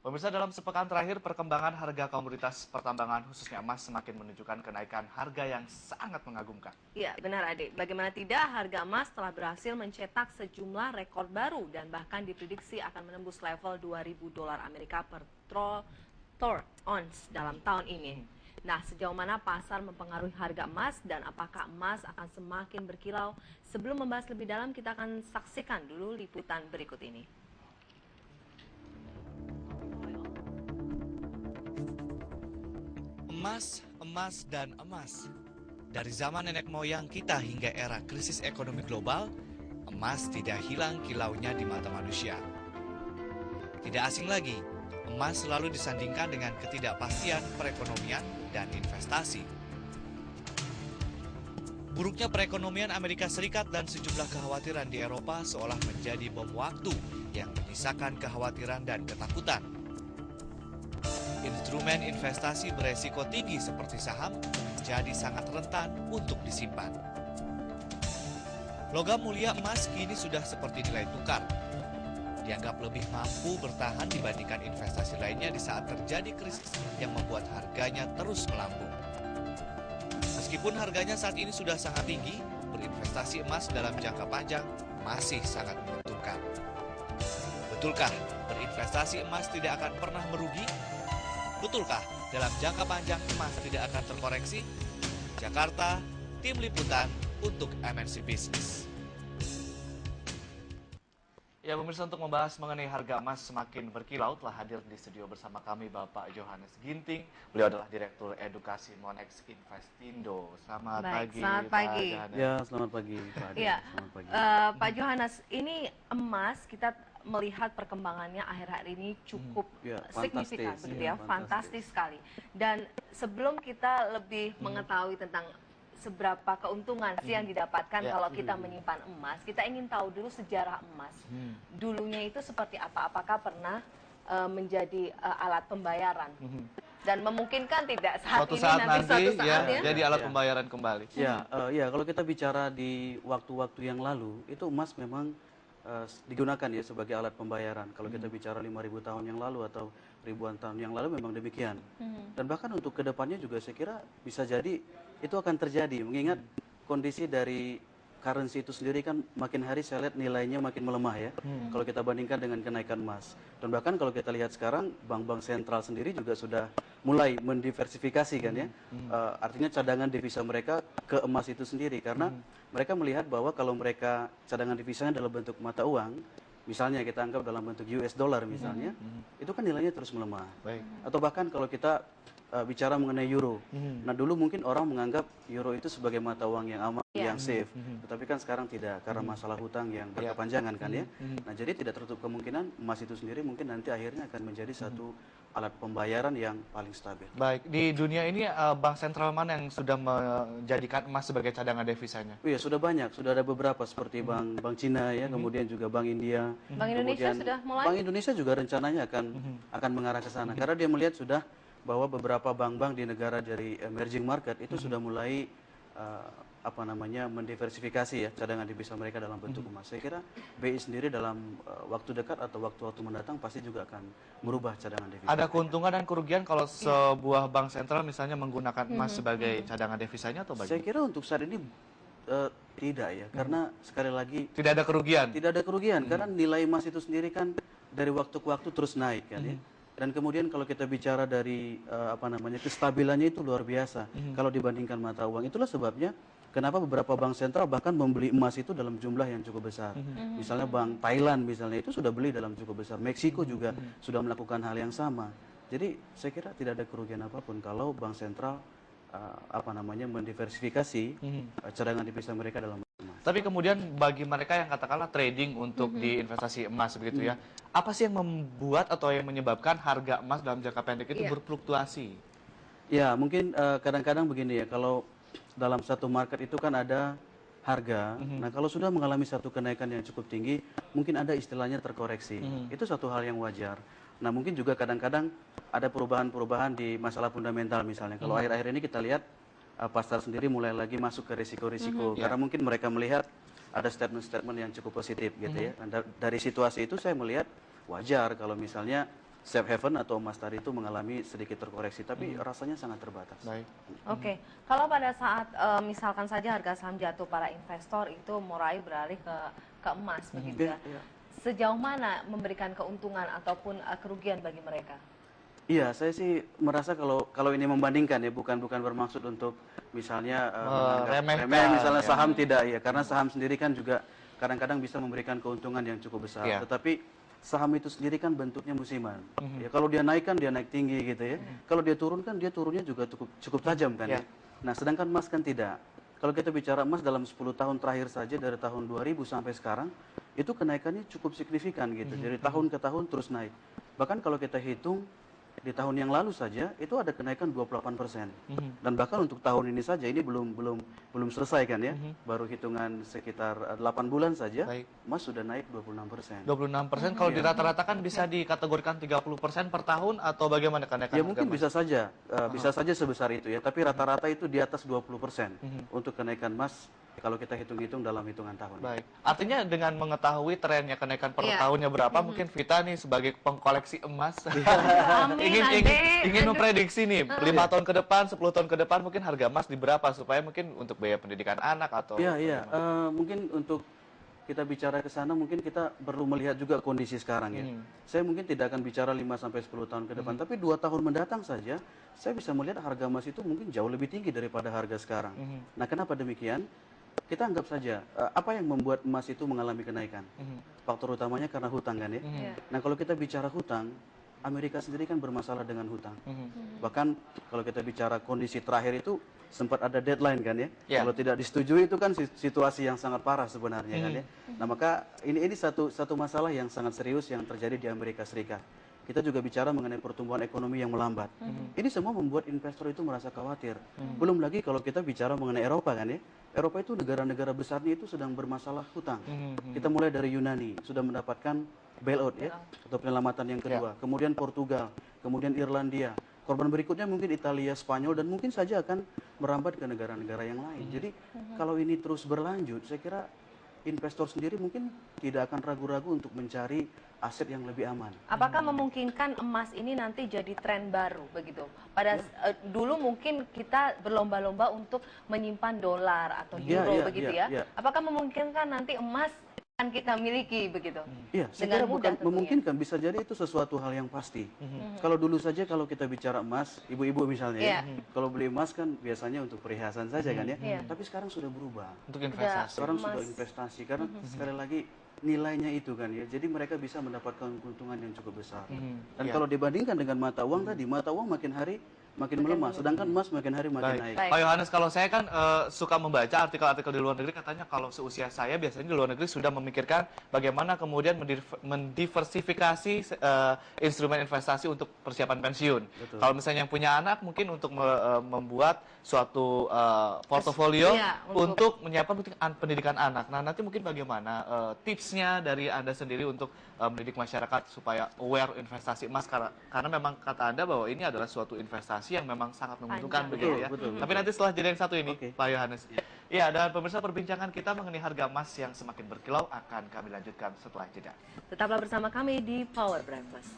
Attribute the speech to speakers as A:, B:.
A: Pemirsa, dalam sepekan terakhir, perkembangan harga komoditas pertambangan khususnya emas semakin menunjukkan kenaikan harga yang sangat mengagumkan.
B: Ya, benar Adik. Bagaimana tidak, harga emas telah berhasil mencetak sejumlah rekor baru dan bahkan diprediksi akan menembus level 2.000 dolar Amerika per troy ounce dalam tahun ini. Nah, sejauh mana pasar mempengaruhi harga emas dan apakah emas akan semakin berkilau? Sebelum membahas lebih dalam, kita akan saksikan dulu liputan berikut ini.
A: Emas, emas, dan emas. Dari zaman nenek moyang kita hingga era krisis ekonomi global, emas tidak hilang kilaunya di mata manusia. Tidak asing lagi, emas selalu disandingkan dengan ketidakpastian perekonomian dan investasi. Buruknya perekonomian Amerika Serikat dan sejumlah kekhawatiran di Eropa seolah menjadi bom waktu yang menyisakan kekhawatiran dan ketakutan. Instrumen investasi beresiko tinggi seperti saham menjadi sangat rentan untuk disimpan. Logam mulia emas kini sudah seperti nilai tukar. Dianggap lebih mampu bertahan dibandingkan investasi lainnya di saat terjadi krisis yang membuat harganya terus melambung. Meskipun harganya saat ini sudah sangat tinggi, berinvestasi emas dalam jangka panjang masih sangat menguntungkan. Betulkah berinvestasi emas tidak akan pernah merugi? Betulkah dalam jangka panjang emas tidak akan terkoreksi? Jakarta, Tim Liputan untuk MNC Business. Ya, pemirsa, untuk membahas mengenai harga emas semakin berkilau telah hadir di studio bersama kami Bapak Johannes Ginting. Beliau adalah Direktur Edukasi Monex Investindo. Selamat pagi,
B: Selamat pagi.
A: Pak Johannes.
C: Ya, selamat pagi, Pak Ade.
B: Ya,
C: Selamat pagi.
B: Pak Johannes, ini emas kita melihat perkembangannya akhir-akhir ini cukup
C: Ya,
B: signifikan,
C: fantastis,
B: begitu
C: ya,
B: ya, fantastis sekali. Dan sebelum kita lebih mengetahui tentang seberapa keuntungan sih yang didapatkan
A: Ya.
B: kalau kita menyimpan emas, kita ingin tahu dulu sejarah emas. Dulunya itu seperti apa? Apakah pernah menjadi alat pembayaran? Dan memungkinkan tidak saat
A: Suatu
B: ini
A: saat
B: nanti
A: nanti
B: suatu saat ya?
A: jadi alat
C: Ya.
A: pembayaran kembali.
C: Ya, kalau kita bicara di waktu-waktu yang lalu, itu emas memang digunakan ya sebagai alat pembayaran. Kalau kita bicara 5.000 tahun yang lalu atau ribuan tahun yang lalu memang demikian. Dan bahkan untuk kedepannya juga saya kira bisa jadi itu akan terjadi. Mengingat kondisi dari currency itu sendiri kan makin hari saya lihat nilainya makin melemah ya. Kalau kita bandingkan dengan kenaikan emas. Dan bahkan kalau kita lihat sekarang bank-bank sentral sendiri juga sudah mulai mendiversifikasi kan ya. Artinya cadangan devisa mereka ke emas itu sendiri karena mereka melihat bahwa kalau mereka cadangan devisanya dalam bentuk mata uang, misalnya kita anggap dalam bentuk US dollar misalnya, itu kan nilainya terus melemah.
A: Baik.
C: Atau bahkan kalau kita bicara mengenai euro. Nah, dulu mungkin orang menganggap euro itu sebagai mata uang yang aman, yang safe. Tetapi kan sekarang tidak karena masalah hutang yang berkepanjangan kan ya. Nah, jadi tidak tertutup kemungkinan emas itu sendiri mungkin nanti akhirnya akan menjadi satu alat pembayaran yang paling stabil.
A: Baik, di dunia ini bank sentral mana yang sudah menjadikan emas sebagai cadangan devisanya?
C: Oh iya, sudah banyak, sudah ada beberapa seperti Bank Cina ya, kemudian juga Bank India.
B: Bank Indonesia
C: kemudian
B: sudah mulai?
C: Bank Indonesia juga rencananya akan mengarah ke sana karena dia melihat sudah bahwa beberapa bank-bank di negara dari emerging market itu sudah mulai mendiversifikasi ya cadangan devisa mereka dalam bentuk emas. Saya kira BI sendiri dalam waktu dekat atau waktu-waktu mendatang pasti juga akan merubah cadangan devisa.
A: Ada keuntungan dan kerugian kalau sebuah bank sentral misalnya menggunakan emas sebagai cadangan devisanya atau
C: Saya
A: bagaimana?
C: kira untuk saat ini tidak ya, karena sekali lagi
A: Tidak ada kerugian.
C: tidak ada kerugian karena nilai emas itu sendiri kan dari waktu ke waktu terus naik kan ya. Dan kemudian kalau kita bicara dari kestabilannya itu luar biasa kalau dibandingkan mata uang. Itulah sebabnya kenapa beberapa bank sentral bahkan membeli emas itu dalam jumlah yang cukup besar. Misalnya Bank Thailand misalnya itu sudah beli dalam cukup besar. Meksiko juga sudah melakukan hal yang sama. Jadi saya kira tidak ada kerugian apapun kalau bank sentral mendiversifikasi cadangan devisa mereka dalam emas.
A: Tapi kemudian bagi mereka yang katakanlah trading untuk di investasi emas begitu ya, apa sih yang membuat atau yang menyebabkan harga emas dalam jangka pendek itu berfluktuasi?
C: Ya, mungkin kadang-kadang begini ya, kalau dalam satu market itu kan ada harga. Nah, kalau sudah mengalami satu kenaikan yang cukup tinggi, mungkin ada istilahnya terkoreksi. Itu satu hal yang wajar. Nah, mungkin juga kadang-kadang ada perubahan-perubahan di masalah fundamental misalnya. Kalau akhir-akhir ini kita lihat pasar sendiri mulai lagi masuk ke risiko-risiko karena mungkin mereka melihat ada statement-statement yang cukup positif gitu ya. Dan dari situasi itu saya melihat wajar kalau misalnya safe haven atau emas tadi itu mengalami sedikit terkoreksi, tapi rasanya sangat terbatas.
A: Baik.
B: Oke, kalau pada saat misalkan saja harga saham jatuh, para investor itu mulai beralih ke emas begitu ya.
C: Iya.
B: Sejauh mana memberikan keuntungan ataupun kerugian bagi mereka?
C: Iya, saya sih merasa kalau ini membandingkan ya, bukan bermaksud untuk misalnya menganggap
A: Meremehkan,
C: remeh misalnya
A: ya.
C: saham, tidak ya, karena saham sendiri kan juga kadang-kadang bisa memberikan keuntungan yang cukup besar.
A: Iya.
C: Tetapi saham itu sendiri kan bentuknya musiman. Ya, kalau dia naik kan dia naik tinggi gitu ya. Kalau dia turun kan dia turunnya juga cukup tajam kan
A: Iya.
C: ya. Nah, sedangkan emas kan tidak. Kalau kita bicara emas dalam 10 tahun terakhir saja dari tahun 2000 sampai sekarang, itu kenaikannya cukup signifikan gitu. Jadi tahun ke tahun terus naik. Bahkan kalau kita hitung di tahun yang lalu saja itu ada kenaikan 28%. Dan bahkan untuk tahun ini saja ini belum selesai kan ya. Baru hitungan sekitar 8 bulan saja
A: Baik.
C: emas sudah naik 26%.
A: 26%, kalau dirata-ratakan bisa dikategorikan 30% per tahun atau bagaimana kenaikan
C: Ya
A: harga
C: mungkin
A: emas?
C: bisa saja sebesar itu ya, tapi rata-rata itu di atas 20% untuk kenaikan emas kalau kita hitung-hitung dalam hitungan tahun.
A: Baik. Artinya dengan mengetahui trennya kenaikan per
B: Iya.
A: tahunnya berapa, mungkin Vita nih sebagai pengkoleksi emas
B: Amin,
A: ingin
B: Ade.
A: memprediksi nih 5 tahun ke depan, 10 tahun ke depan mungkin harga emas di berapa supaya mungkin untuk biaya pendidikan anak atau
C: Iya.
A: bagaimana?
C: Mungkin untuk kita bicara ke sana mungkin kita perlu melihat juga kondisi sekarang ya. Saya mungkin tidak akan bicara 5 sampai 10 tahun ke depan, tapi 2 tahun mendatang saja saya bisa melihat harga emas itu mungkin jauh lebih tinggi daripada harga sekarang. Nah, kenapa demikian? Kita anggap saja apa yang membuat emas itu mengalami kenaikan. Faktor utamanya karena hutang kan ya.
B: Iya.
C: Nah, kalau kita bicara hutang, Amerika sendiri kan bermasalah dengan hutang. Bahkan kalau kita bicara kondisi terakhir itu sempat ada deadline kan ya.
A: Ya.
C: Kalau tidak disetujui itu kan situasi yang sangat parah sebenarnya kan ya. Nah, maka ini satu masalah yang sangat serius yang terjadi di Amerika Serikat. Kita juga bicara mengenai pertumbuhan ekonomi yang melambat. Ini semua membuat investor itu merasa khawatir. Belum lagi kalau kita bicara mengenai Eropa kan ya. Eropa itu negara-negara besarnya itu sedang bermasalah hutang. Kita mulai dari Yunani sudah mendapatkan bailout ya atau penyelamatan yang kedua. Kemudian Portugal, kemudian Irlandia. Korban berikutnya mungkin Italia, Spanyol dan mungkin saja akan merambat ke negara-negara yang lain. Jadi kalau ini terus berlanjut, saya kira investor sendiri mungkin tidak akan ragu-ragu untuk mencari aset yang lebih aman.
B: Apakah memungkinkan emas ini nanti jadi tren baru begitu? Pada dulu mungkin kita berlomba-lomba untuk menyimpan dolar atau
C: Iya,
B: euro
C: iya,
B: begitu
C: iya,
B: ya.
C: iya.
B: Apakah memungkinkan nanti emas akan kita miliki begitu?
C: Iya, saya
B: Dengan
C: kira
B: mudah
C: bukan
B: tentunya.
C: memungkinkan, bisa jadi itu sesuatu hal yang pasti. Kalau dulu saja kalau kita bicara emas, ibu-ibu misalnya ya,
B: Iya.
C: kalau beli emas kan biasanya untuk perhiasan saja kan ya.
B: Iya.
C: Tapi sekarang sudah berubah.
A: Untuk investasi.
C: Sekarang
B: Emas.
C: sudah investasi karena sekali lagi nilainya itu kan ya. Jadi mereka bisa mendapatkan keuntungan yang cukup besar. Dan
A: Iya.
C: kalau dibandingkan dengan mata uang tadi, mata uang makin hari makin melemah, sedangkan emas makin hari makin naik.
B: Baik.
A: Pak Yohanes, kalau saya kan suka membaca artikel-artikel di luar negeri, katanya kalau seusia saya biasanya di luar negeri sudah memikirkan bagaimana kemudian mendiversifikasi instrumen investasi untuk persiapan pensiun.
C: Betul.
A: Kalau misalnya yang punya anak mungkin untuk membuat suatu portofolio
B: Iya,
A: untuk menyiapkan pendidikan anak. Nah, nanti mungkin bagaimana tipsnya dari Anda sendiri untuk mendidik masyarakat supaya aware investasi emas, karena memang kata Anda bahwa ini adalah suatu investasi yang memang sangat menguntungkan
B: Panjang.
A: begitu ya.
C: Betul.
A: Tapi nanti setelah jeda yang satu ini,
C: Oke.
A: Pak Yohanes. Iya, dan pemirsa, perbincangan kita mengenai harga emas yang semakin berkilau akan kami lanjutkan setelah jeda.
B: Tetaplah bersama kami di Power Breakfast.